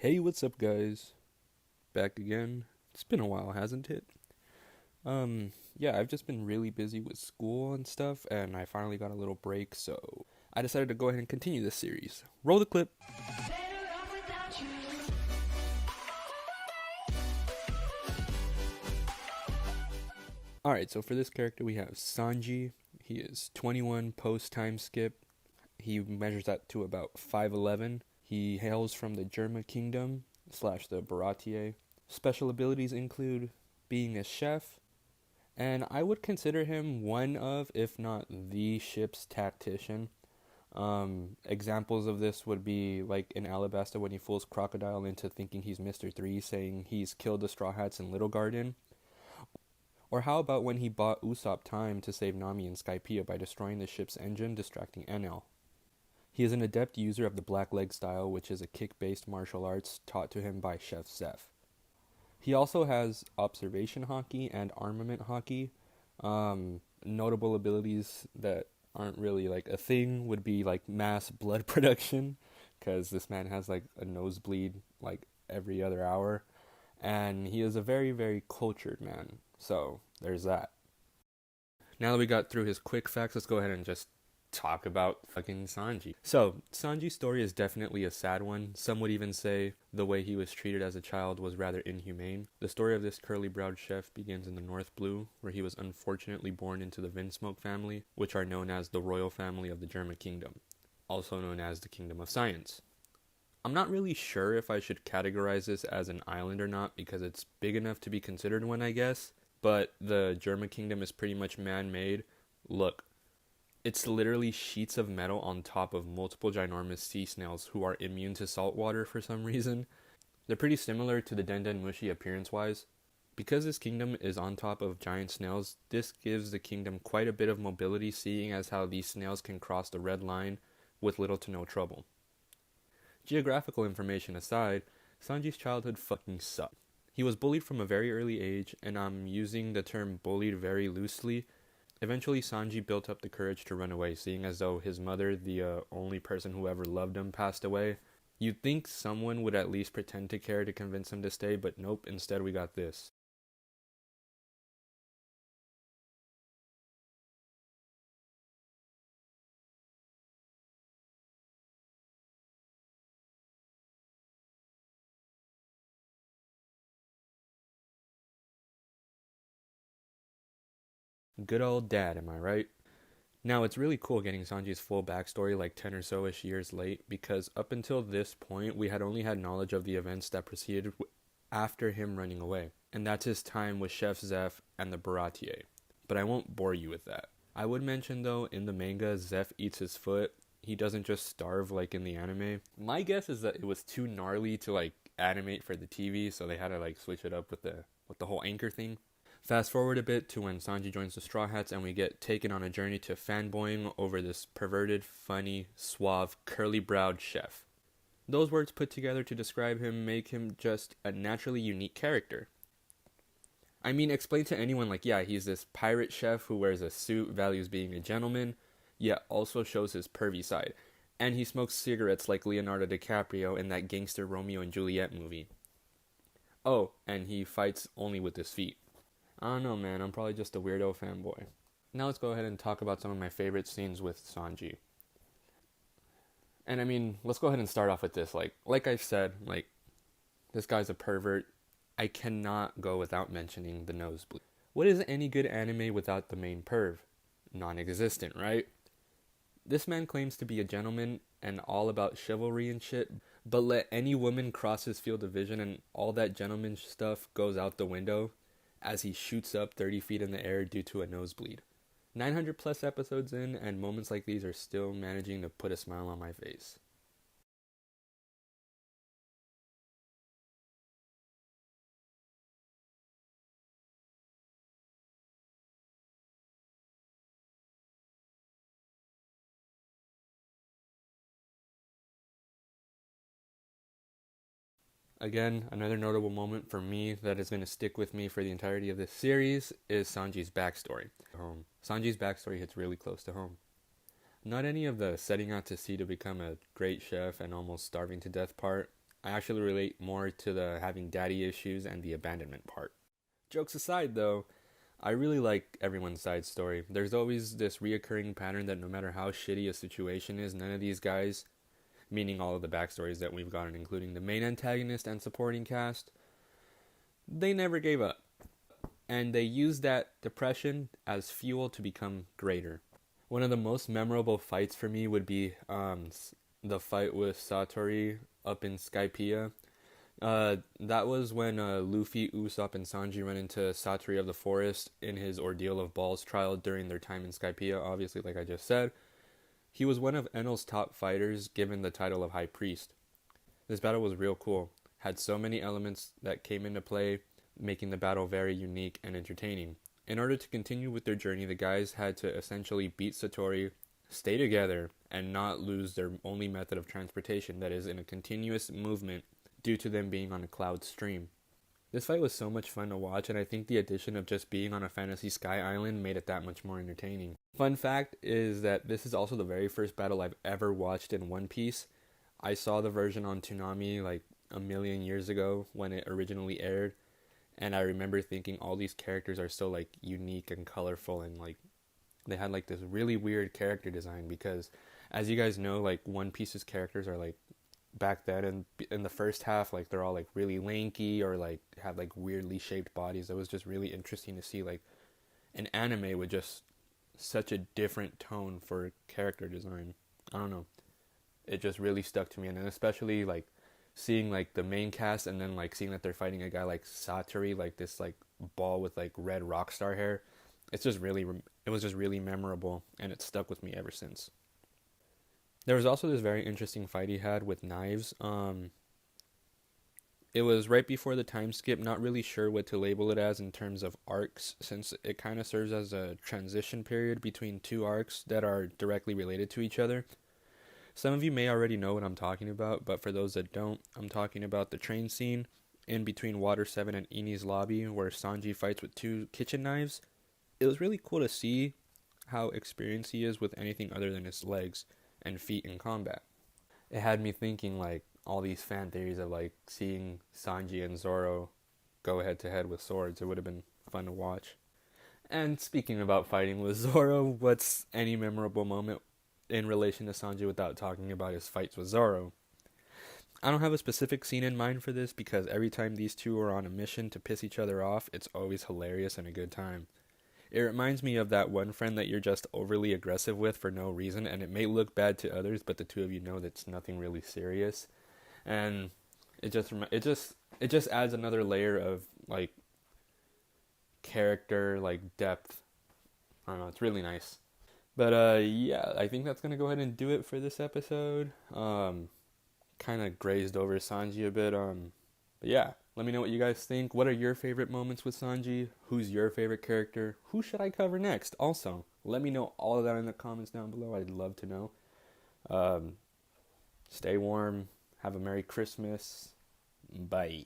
Hey, what's up, guys? Back again. It's been a while, hasn't it? Yeah, I've just been really busy with school and stuff, and I finally got a little break, so I decided to go ahead and continue this series. Roll the clip. Alright, so for this character, we have Sanji. He is 21 post time skip. He measures up to about 5'11. He hails from the Germa Kingdom slash the Baratie. Special abilities include being a chef, and I would consider him one of, if not the ship's tactician. Examples of this would be like in Alabasta when he fools Crocodile into thinking he's Mr. 3, saying he's killed the Straw Hats in Little Garden. Or how about when he bought Usopp time to save Nami and Skypiea by destroying the ship's engine, distracting Enel. He is an adept user of the Black Leg style, which is a kick-based martial arts taught to him by Chef Zeph. He also has observation hockey and armament hockey. Notable abilities that aren't really like a thing would be like mass blood production, because this man has like a nosebleed like every other hour, and he is a very, very cultured man. So there's that. Now that we got through his quick facts, let's go ahead and just talk about fucking Sanji. So, Sanji's story is definitely a sad one. Some would even say the way he was treated as a child was rather inhumane. The story of this curly-browed chef begins in the North Blue, where he was unfortunately born into the Vinsmoke family, which are known as the royal family of the Germa Kingdom, also known as the Kingdom of Science. I'm not really sure if I should categorize this as an island or not, because it's big enough to be considered one, I guess, but the Germa Kingdom is pretty much man-made. Look, it's literally sheets of metal on top of multiple ginormous sea snails who are immune to salt water for some reason. They're pretty similar to the Den Den Mushi appearance-wise. Because this kingdom is on top of giant snails, this gives the kingdom quite a bit of mobility, seeing as how these snails can cross the red line with little to no trouble. Geographical information aside, Sanji's childhood fucking sucked. He was bullied from a very early age, and I'm using the term bullied very loosely. Eventually, Sanji built up the courage to run away, seeing as though his mother, the only person who ever loved him, passed away. You'd think someone would at least pretend to care to convince him to stay, but nope, instead we got this. Good old dad, am I right? Now, it's really cool getting Sanji's full backstory like 10 or so-ish years late, because up until this point, we had only had knowledge of the events that proceeded after him running away. And that's his time with Chef Zeph and the Baratie. But I won't bore you with that. I would mention though, in the manga, Zeph eats his foot. He doesn't just starve like in the anime. My guess is that it was too gnarly to like animate for the TV, so they had to like switch it up with the whole anchor thing. Fast forward a bit to when Sanji joins the Straw Hats and we get taken on a journey to fanboying over this perverted, funny, suave, curly-browed chef. Those words put together to describe him make him just a naturally unique character. I mean, explain to anyone like, yeah, he's this pirate chef who wears a suit, values being a gentleman, yet also shows his pervy side. And he smokes cigarettes like Leonardo DiCaprio in that gangster Romeo and Juliet movie. Oh, and he fights only with his feet. I don't know, man. I'm probably just a weirdo fanboy. Now let's go ahead and talk about some of my favorite scenes with Sanji. And I mean, let's go ahead and start off with this. Like I said, this guy's a pervert. I cannot go without mentioning the nosebleed. What is any good anime without the main perv? Non-existent, right? This man claims to be a gentleman and all about chivalry and shit, but let any woman cross his field of vision and all that gentleman stuff goes out the window as he shoots up 30 feet in the air due to a nosebleed. 900 plus episodes in, and moments like these are still managing to put a smile on my face. Again, another notable moment for me that is going to stick with me for the entirety of this series is Sanji's backstory. Sanji's backstory hits really close to home. Not any of the setting out to sea to become a great chef and almost starving to death part. I actually relate more to the having daddy issues and the abandonment part. Jokes aside, though, I really like everyone's side story. There's always this reoccurring pattern that no matter how shitty a situation is, none of these guys, meaning all of the backstories that we've gotten, including the main antagonist and supporting cast, they never gave up. And they used that depression as fuel to become greater. One of the most memorable fights for me would be the fight with Satori up in Skypiea. That was when Luffy, Usopp, and Sanji run into Satori of the Forest in his Ordeal of Balls trial during their time in Skypiea, obviously, like I just said. He was one of Enel's top fighters, given the title of High Priest. This battle was real cool. Had so many elements that came into play, making the battle very unique and entertaining. In order to continue with their journey, the guys had to essentially beat Satori, stay together, and not lose their only method of transportation, that is, in a continuous movement due to them being on a cloud stream. This fight was so much fun to watch, and I think the addition of just being on a fantasy sky island made it that much more entertaining. Fun fact is that this is also the very first battle I've ever watched in One Piece. I saw the version on Toonami like a million years ago when it originally aired, and I remember thinking all these characters are so like unique and colorful, and like they had like this really weird character design because, as you guys know, like One Piece's characters are like back then and in the first half, like they're all like really lanky or like have like weirdly shaped bodies. It was just really interesting to see like an anime with just such a different tone for character design. I don't know, it just really stuck to me, and then especially like seeing like the main cast and then like seeing that they're fighting a guy like Satori, like this like ball with like red rock star hair. It's just really it was just really memorable, and it stuck with me ever since. There was also this very interesting fight he had with knives. It was right before the time skip, not really sure what to label it as in terms of arcs, since it kind of serves as a transition period between two arcs that are directly related to each other. Some of you may already know what I'm talking about, but for those that don't, I'm talking about the train scene in between Water 7 and Eni's lobby where Sanji fights with two kitchen knives. It was really cool to see how experienced he is with anything other than his legs and feet in combat. It had me thinking like all these fan theories of like seeing Sanji and Zoro go head to head with swords. It would have been fun to watch. And speaking about fighting with Zoro, what's any memorable moment in relation to Sanji without talking about his fights with Zoro? I don't have a specific scene in mind for this because every time these two are on a mission to piss each other off, it's always hilarious and a good time. It reminds me of that one friend that you're just overly aggressive with for no reason, and it may look bad to others, but the two of you know that's nothing really serious, and it just adds another layer of like character, like depth. I don't know, it's really nice. But yeah, I think that's gonna go ahead and do it for this episode. Kind of grazed over Sanji a bit. But yeah, let me know what you guys think. What are your favorite moments with Sanji? Who's your favorite character? Who should I cover next? Also, let me know all of that in the comments down below. I'd love to know. Stay warm. Have a Merry Christmas. Bye.